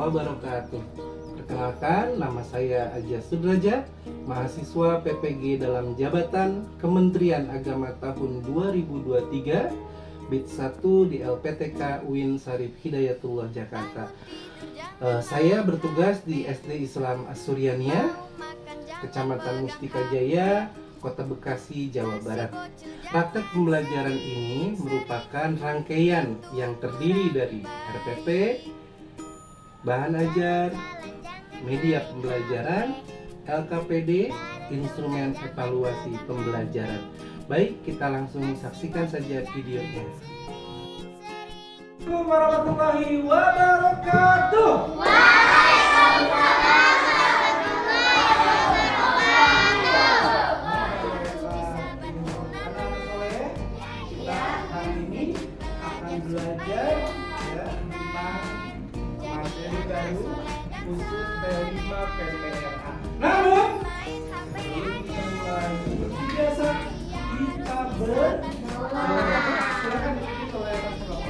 wabarakatuh. Perkenalkan, nama saya Aja Sudraja, mahasiswa PPG dalam jabatan Kementerian Agama tahun 2023, BIT 1 di LPTK UIN Syarif Hidayatullah Jakarta. Saya bertugas di SD Islam As-Suryania, Kecamatan Mustika Jaya, Kota Bekasi, Jawa Barat. Praktek pembelajaran ini merupakan rangkaian yang terdiri dari RPP, bahan ajar, media pembelajaran, LKPD, instrumen evaluasi pembelajaran. Baik, kita langsung saksikan saja videonya. Assalamualaikum warahmatullahi wabarakatuh. Belajar ya, tentang materi baru khusus P5 PPRA. Namun biasa kita silakan ikuti oleh kelas.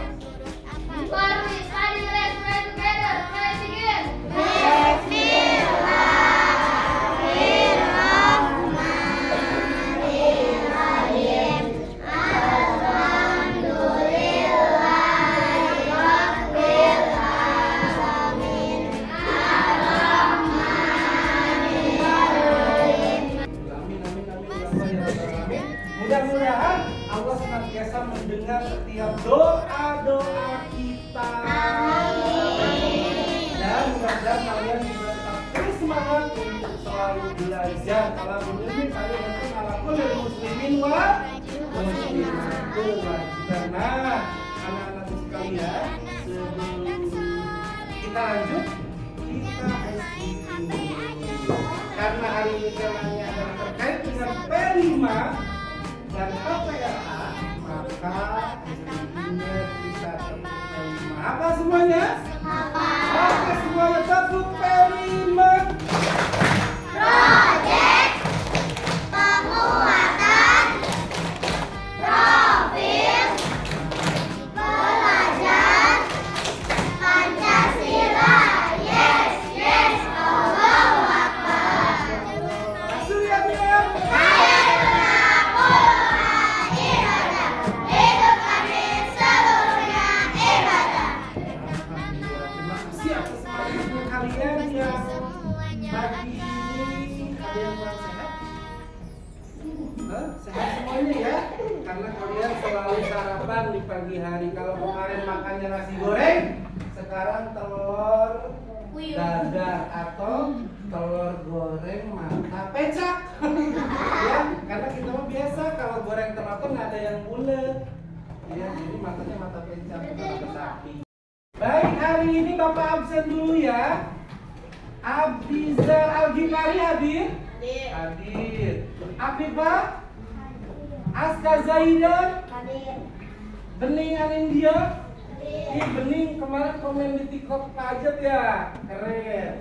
Mudah-mudahan Allah senantiasa mendengar setiap doa-doa kita. Dan mudah-mudahan kalian juga tetap terus semangat untuk selalu belajar. Kalau muslimin kalian itu alakul dari muslimin wa muslimatul wajib. Nah, anak-anakku sekalian, sebelum kita lanjut, kita SDQ. Karena hari ini temanya adalah terkait dengan P5 dan PPRA, maka ingat kita tepuk P5. Apa semuanya? Oke, semuanya tepuk P5. Proyek penguatan profil pelajar Pancasila. Yes, yes, Allahu Akbar. Surya bilang, kalian yang pagi ini ada yang kurang sehat? Sehat semuanya ya? Karena kalian selalu sarapan di pagi hari. Kalau kemarin makannya nasi goreng, sekarang telur dadar atau telur goreng mata pecak. Ya, karena kita mah biasa kalau goreng telur tuh nggak ada yang bulat. Ya, jadi matanya mata pecak, bukan mata sapi. Baik, hari ini Bapak absen dulu ya. Abdizar Al-Ghifari hadir? Hadir. Afifah? Aska Zaidan? Hadir. Bening Anindya? Ih, Bening kemarin komen di TikTok Pajet ya? Keren.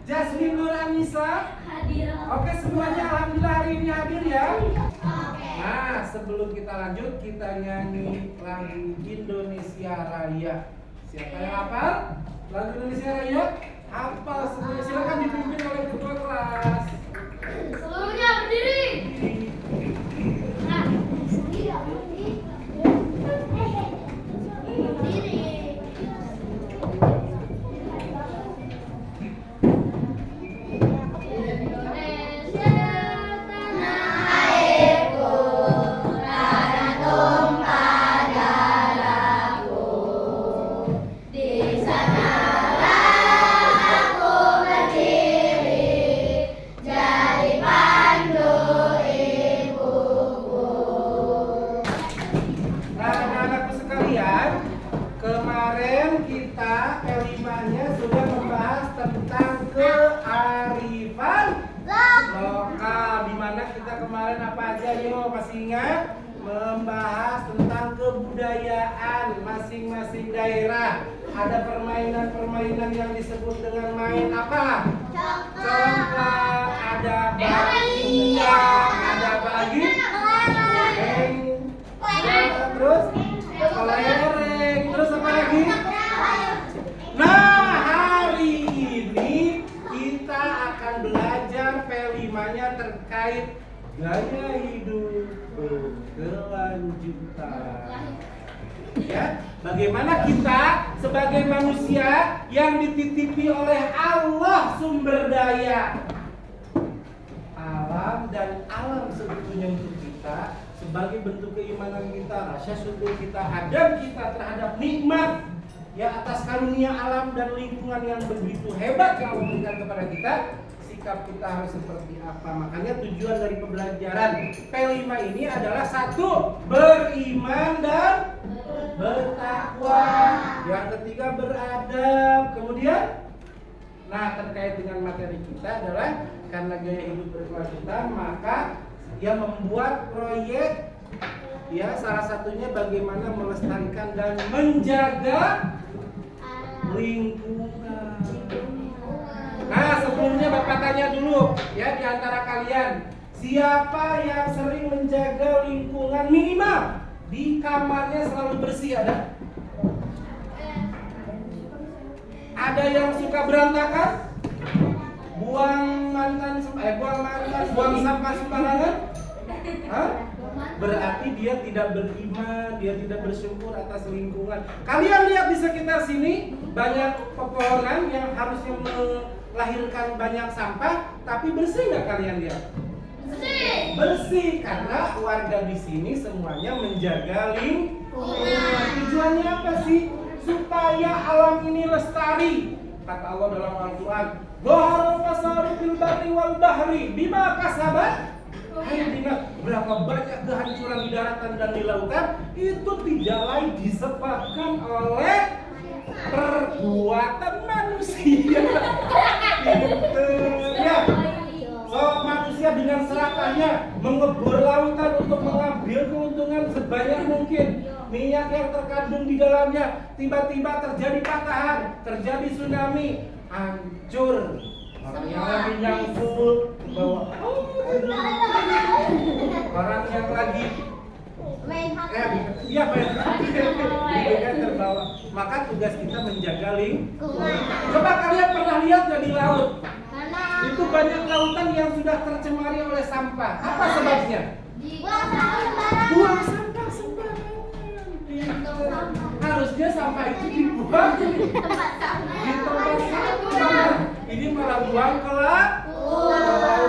Jasmine Nur Anissa? Hadir. Oke, semuanya alhamdulillah hari ini hadir ya. Oke. Nah, sebelum kita lanjut, kita nyanyi lagu Indonesia Raya. Siapa yang hafal lagu Indonesia Raya? Hafal semuanya. Silakan dipimpin oleh ketua kelas. Seluruhnya berdiri. Nah, berdiri. Kemarin kita L5-nya sudah membahas tentang kearifan lokal. Dimana kita kemarin apa aja yo masih ingat? Membahas tentang kebudayaan masing-masing daerah. Ada permainan-permainan yang disebut dengan main apa? Congklak, ada bakpia, ada apa lagi? Terus kelereng, terus apa lagi? terkait gaya hidup berkelanjutan. Ya, bagaimana kita sebagai manusia yang dititipi oleh Allah sumber daya alam dan alam sebetulnya untuk kita sebagai bentuk keimanan kita, rasa syukur kita, adab kita terhadap nikmat ya atas karunia alam dan lingkungan yang begitu hebat yang Allah berikan kepada kita. Sikap kita harus seperti apa? Makanya tujuan dari pembelajaran P5 ini adalah satu, beriman dan bertakwa. Yang ketiga, beradab. Kemudian, nah terkait dengan materi kita adalah karena gaya hidup berkelanjutan, maka dia membuat proyek ya salah satunya bagaimana melestarikan dan menjaga lingkungan. Nah, sebelumnya Bapak tanya dulu ya di antara kalian, siapa yang sering menjaga lingkungan minimal di kamarnya selalu bersih ada? Ada yang suka berantakan? Buang sampah sembarangan? Hah? Berarti dia tidak beriman, dia tidak bersyukur atas lingkungan. Kalian lihat di sekitar sini banyak pepohonan yang harusnya melahirkan banyak sampah, tapi bersih nggak kalian lihat? Bersih. Bersih karena warga di sini semuanya menjaga lingkungan. Tujuannya apa sih? Supaya alam ini lestari. Kata Allah dalam Al-Quran, "Dhaharal fasaadu fil barri wal bahri bima kasabat." Akhirnya berapa banyak kehancuran di daratan dan di lautan itu tidak lain disebabkan oleh perbuatan manusia. Ya, so manusia dengan serakahnya mengebor lautan untuk mengambil keuntungan sebanyak mungkin. Minyak yang terkandung di dalamnya tiba-tiba terjadi patahan, terjadi tsunami, hancur. Orang yang lagi nyangkut bawa orang yang lagi main terbawa. Maka tugas kita menjaga lingkungan. Coba kalian pernah lihat nggak di laut? Itu banyak lautan yang sudah tercemari oleh sampah. Apa sebabnya? Buang sampah sembarangan. Harusnya sampah itu dibuang di tempat sampah. Ini malah buang ke laut.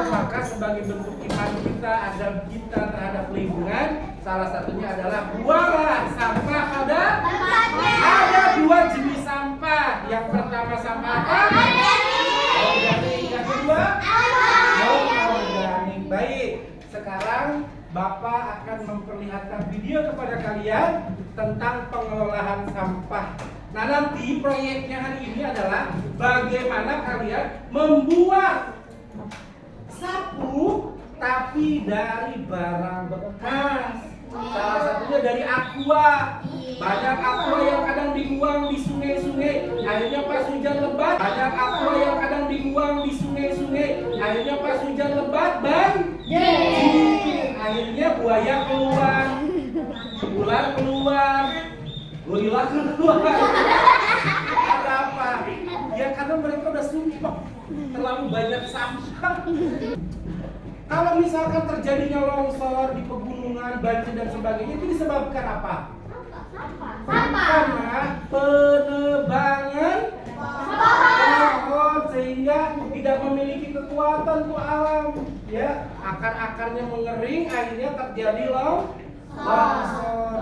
Maka sebagai bentuk iman kita, adab kita terhadap lingkungan, salah satunya adalah buanglah sampah pada tempatnya. Ada dua jenis sampah. Yang pertama sampah apa? Organik. Yang kedua non-organik. Baik, sekarang Bapak akan memperlihatkan video kepada kalian tentang pengelolaan sampah. Nah, nanti proyeknya hari ini adalah bagaimana kalian membuat sapu tapi dari barang bekas. Salah satunya dari aqua. Banyak aqua yang kadang dibuang di sungai-sungai, akhirnya pas hujan lebat. Banyak aqua yang kadang dibuang di sungai-sungai, akhirnya pas hujan lebat banjir. Akhirnya buaya keluar, ular keluar, gorila keluar. Ada apa? Ya karena mereka udah sumpah terlalu banyak sampah. Kalau misalkan terjadinya longsor di pegunungan, banjir dan sebagainya, itu disebabkan apa? Karena penebangan pohon sehingga tidak memiliki kekuatan untuk alam. Ya, akar-akarnya mengering, akhirnya terjadi longsor.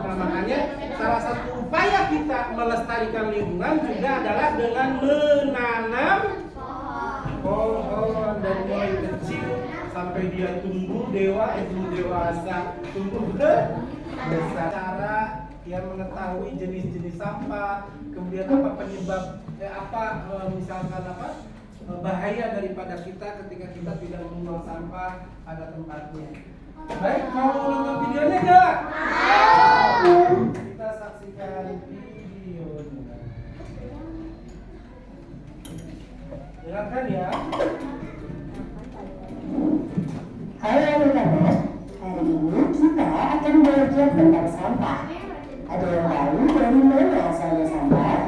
Nah, makanya salah satu upaya kita melestarikan lingkungan juga adalah dengan menanam pohon dari mulai kecil sampai dia tumbuh dewasa, tumbuh besar. Cara yang mengetahui jenis-jenis sampah, kemudian apa penyebab misalkan bahaya daripada kita ketika kita tidak membuang sampah pada tempatnya. Baik, mau nonton videonya enggak? Kita saksikan videonya. Dengarkan ya. Halo anak-anak, hari ini kita akan belajar tentang sampah. Ada yang tahu dari mana asalnya sampah?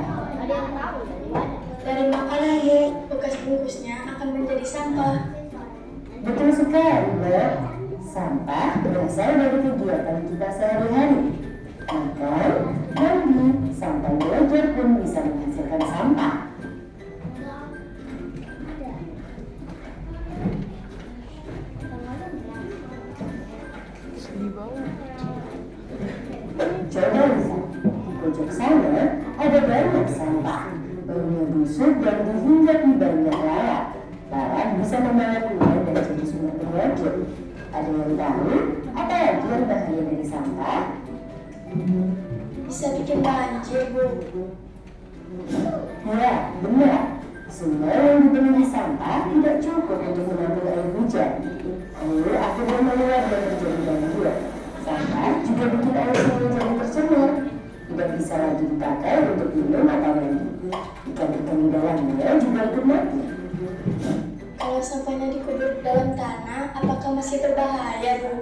Ada yang tahu dari mana? Dari makanan, Bu. Bekas bungkusnya akan menjadi sampah. Betul sekali. Karena sampah berasal dari kegiatan kita sehari-hari. Makan, mandi, sampai belajar pun bisa menghasilkan sampah. Coba lihat, di pojok sana ada banyak sampah. Baunya busuk dan dihinggapi banyak lalat. Lalat bisa membawa kuman dan jadi sumber penyakit. Ada yang tahu apa lagi yang bahaya dari sampah? Bisa bikin banjir, Bu. Ya, benar. Sungai yang dipenuhi sampah tidak cukup untuk menampung air hujan. Air akhirnya meluap dan terjadi banjir. Sampah juga bikin air sungai jadi tercemar. Tidak bisa lagi dipakai untuk minum atau mandi. Ikan-ikan di dalamnya juga ikut mati. Kalau sampahnya dikubur dalam tanah, apakah masih berbahaya, Bu?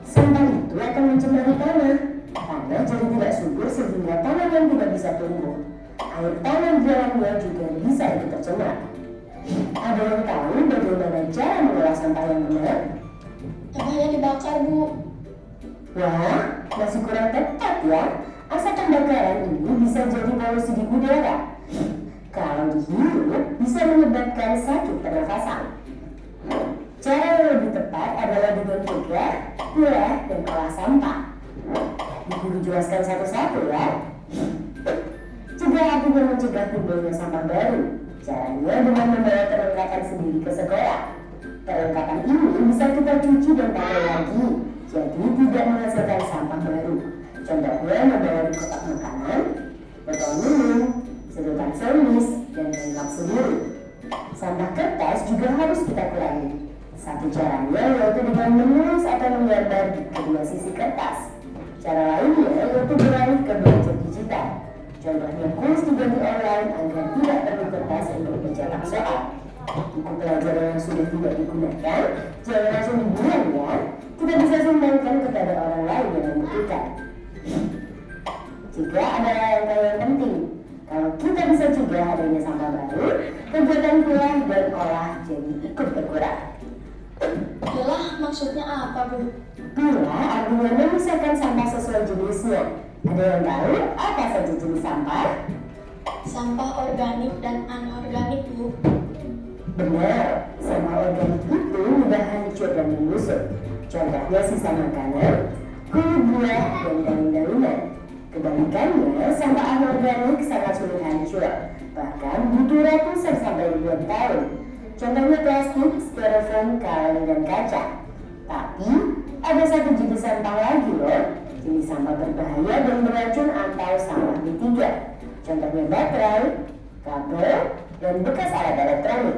Sampah itu akan mencemari tanah. Tanah jadi tidak subur sehingga tanaman tidak bisa tumbuh. Air tanah di dalamnya juga bisa ikut tercemar. Ada yang tahu bagaimana cara mengolah sampah yang benar? Sampahnya dibakar, Bu. Wah, masih kurang tepat ya. Asap pembakaran ini bisa jadi polusi di udara. Kalau dihirup, bisa menyebabkan sakit pernafasan. Cara yang lebih tepat adalah dengan cegah, pilah, dan olah sampah. Guru jelaskan satu-satu ya. Cegah artinya mencegah timbulnya sampah baru. Caranya dengan membawa perlengkapan sendiri ke sekolah. Perlengkapan ini bisa kita cuci dan pakai lagi, jadi tidak menghasilkan sampah baru. Contohnya membawa di kotak makanan, botol minum, sedotan semis, dan pelengkap sendiri. Sampah kertas juga harus kita kurangi. Satu caranya yaitu dengan menulis atau menggambar di kedua sisi kertas. Cara lainnya yaitu beralih ke belajar digital. Contohnya kuis diganti online agar tidak perlu kertas untuk mencetak soal. Buku pelajaran yang sudah tidak digunakan jangan langsung dibuang ya. Kita bisa sumbangkan kepada orang lain yang membutuhkan. Juga ada langkah yang penting. Kalau kita bisa cegah adanya sampah baru, kegiatan pilah dan olah jadi ikut berkurang. Pilah maksudnya apa, Bu? Pilah artinya memisahkan sampah sesuai jenisnya. Ada yang tahu apa saja jenis sampah? Sampah organik dan anorganik, Bu. Benar, sampah organik itu mudah hancur dan membusuk. Contohnya sisa makanan, kulit buah, dan daun-daunan. Kebalikannya, sampah anorganik sangat sulit hancur, bahkan butuh ratusan sampai ribuan tahun. Contohnya plastik, styrofoam, kaleng, dan kaca. Tapi, ada satu jenis sampah lagi loh, jenis sampah berbahaya dan beracun atau sampah B3. Contohnya baterai, kabel, dan bekas alat elektronik.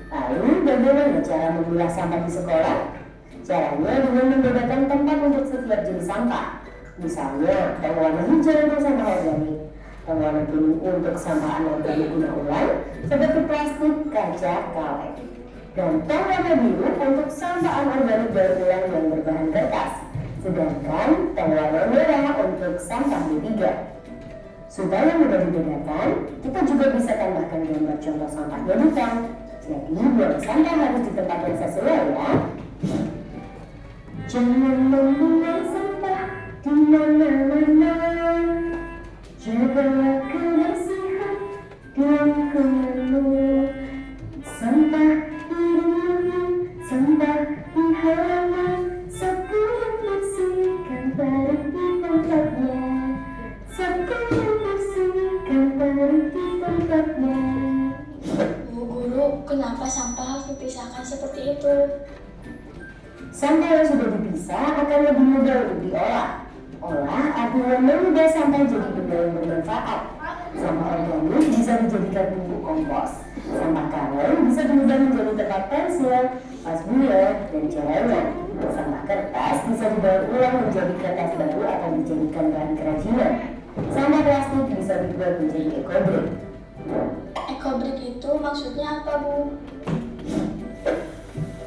Lalu, bagaimana cara memilah sampah di sekolah? Caranya dengan membedakan tempat untuk setiap jenis sampah. Misalnya, yang warna hijau untuk sampah organik, yang warna kuning untuk sampah anorganik guna ulang, seperti plastik, kaca, kaleng. Dan tong warna biru untuk sampah anorganik daur ulang yang berbahan kertas. Sedangkan tong warna merah untuk sampah B3. Supaya mudah dibedakan, kita juga bisa tambahkan gambar contoh sampahnya di tong. Jadi, buang sampah harus di tempat yang sesuai ya. Jangan membuang sampah di mana-mana. Jagalah kebersihan di lingkunganmu. Sampah di rumah, sampah di halaman, sapu yang bersihkan taruh di tempatnya. Sapu yang bersihkan taruh di tempatnya. Bu Guru, kenapa sampah harus dipisahkan seperti itu? Sampah yang sudah dipisah akan lebih mudah untuk diolah. Olah artinya mengubah sampah jadi benda yang bermanfaat. Sampah organik bisa dijadikan pupuk kompos. Sampah kaleng bisa diubah menjadi tempat pensil, vas bunga, dan celengan. Sampah kertas bisa didaur ulang menjadi kertas baru atau dijadikan bahan kerajinan. Sampah plastik bisa dibuat menjadi ekobrik. Ekobrik itu maksudnya apa, Bu?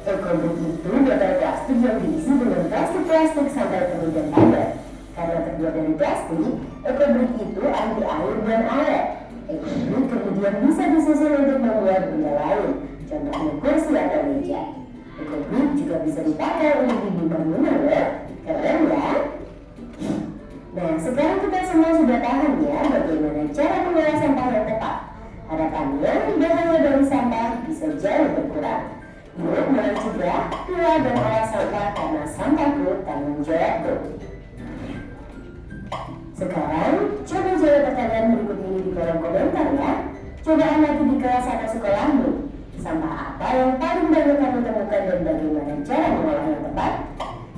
Ekobrik itu botol plastik yang diisi dengan plastik sampai penuh dan padat. Karena terbuat dari plastik, ekobrik itu anti air dan awet. Ekobrik kemudian bisa disusun untuk membuat benda lain, contohnya kursi atau meja. EcoBrik juga bisa dipakai untuk bimbing bangunan loh. Keren ya? Nah, sekarang kita semua sudah paham ya bagaimana cara mengolah sampah yang tepat. Harapannya bahaya dari sampah bisa jauh berkurang. Yuk mulai cegah, pilah dan olah sampah karena sampahku tanggung jawabku. Sekarang, coba jawab pertanyaan berikut ini di kolom komentar ya. Coba amati di kelas atau sekolahmu. Sampah apa yang paling banyak kamu temukan dan bagaimana cara mengolah yang tepat?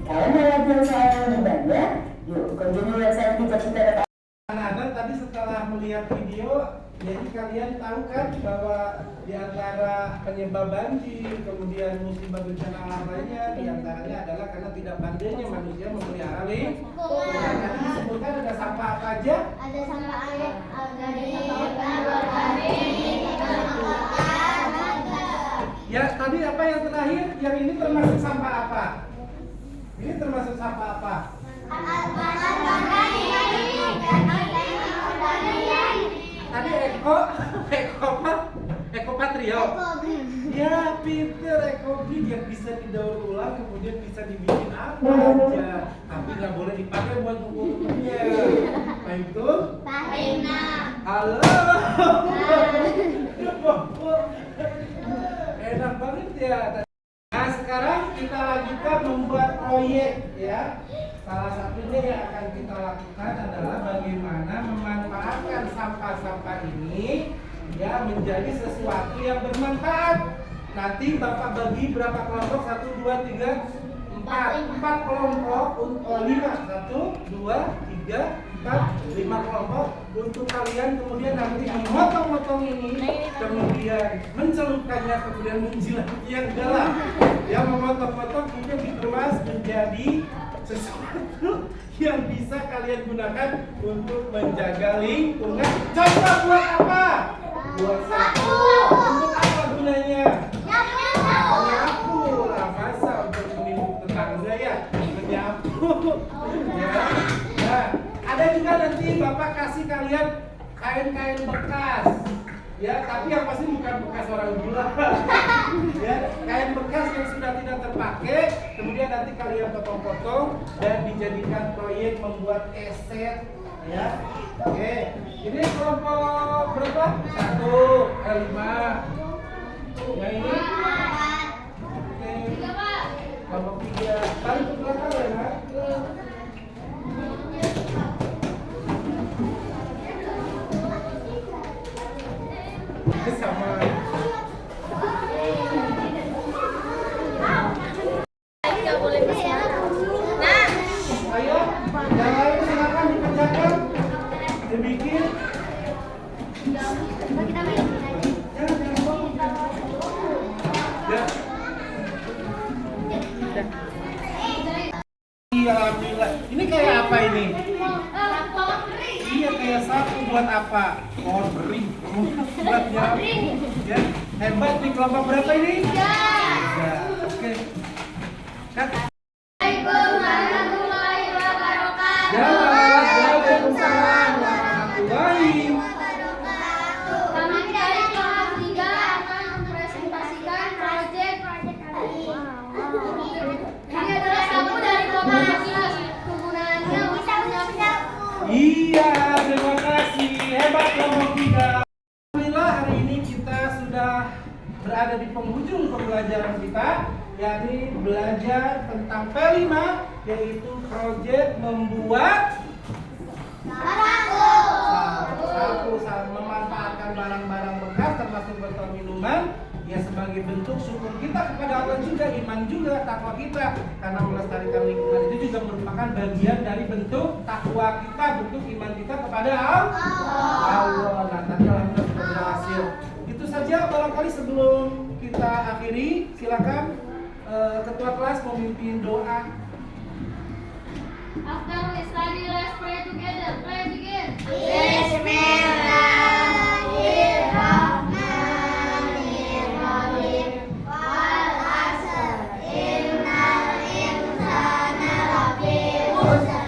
Kalau mau latihan soal yang lebih banyak, yuk kunjungi website cita-cita. Anak-anak tadi setelah melihat video, jadi kalian tahu kan bahwa di antara penyebab banjir, kemudian musibah bencana alam lainnya, di antaranya adalah karena tidak pandainya manusia memelihara lingkungan. Tadi disebutkan ada sampah apa aja? Ada sampah air, ada sampah organik, Ya, tadi apa yang terakhir? Yang ini termasuk sampah apa? Ini termasuk sampah apa? Tadi Eko Patrio. Ya, Peter Ekobrik yang bisa didaur ulang kemudian bisa dibikin apa aja, tapi nggak boleh dipakai buat buku-bukunya. Nah itu? Halo. Enak banget ya. Nah sekarang kita lanjutkan membuat proyek ya. Salah satunya yang akan kita lakukan adalah bagaimana memanfaatkan sampah-sampah ini ya menjadi sesuatu yang bermanfaat. Nanti Bapak bagi berapa kelompok? 1, 2, 3, 4 kelompok untuk 5. 1, 2, 3, 4, 5 kelompok untuk kalian kemudian nanti memotong-motong ini, kemudian mencelupkannya, kemudian menjilatnya dalam. Ya memotong-motong kemudian dikemas menjadi sesuatu yang bisa kalian gunakan untuk menjaga lingkungan. Contoh buat apa? Buat sapu. Untuk apa gunanya? Menyapu lah, masa untuk menimbun tetangga ya? Menyapu. Ya. Nah, ada juga nanti Bapak kasih kalian kain-kain bekas. Ya, tapi yang pasti bukan bekas orang gila. Ya, kain bekas yang sudah tidak terpakai, kemudian nanti kalian potong-potong dan dijadikan proyek membuat eset. Ya, oke. Ini kelompok berapa? 1, 5. Yang ini? Oke. Kelompok 3. Balik ke belakang ya. Sama. nggak boleh bersiaran. Nah, Ayo, yang lain silakan dikerjakan, dibikin. Ya. Iya, alhamdulillah. Ini kayak apa ini? Iya, kayak sapu buat apa? Bering. Buat nyapu. Ya, hebat di kelompok berapa ini? 3. Oke. Kan? Waalaikumsalam warahmatullahi Ya, waalaikumsalam warahmatullahi. Kami dari kelas 3 akan mempresentasikan proyek kali ini. Ini adalah sapu dari kelompok kecil. Kegunaannya untuk menyapu. Iya, terima kasih. Hebat kelompok 3. Alhamdulillah hari ini kita sudah berada di penghujung pembelajaran kita, yakni belajar tentang P5, yaitu proyek membuat sapu, memanfaatkan barang-barang bekas termasuk botol minuman ya sebagai bentuk syukur kita kepada Allah juga, iman juga, takwa kita, karena melestarikan lingkungan itu juga merupakan bagian dari bentuk takwa kita, bentuk iman kita kepada Allah. Nah tadi alhamdulillah sudah berhasil. Itu saja barangkali sebelum kita akhiri, silakan ketua kelas memimpin doa. After we study, let's pray together. Pray begin. Bismillahirrahmanirrahim. Wal 'asr. Innal insana lafi khusr.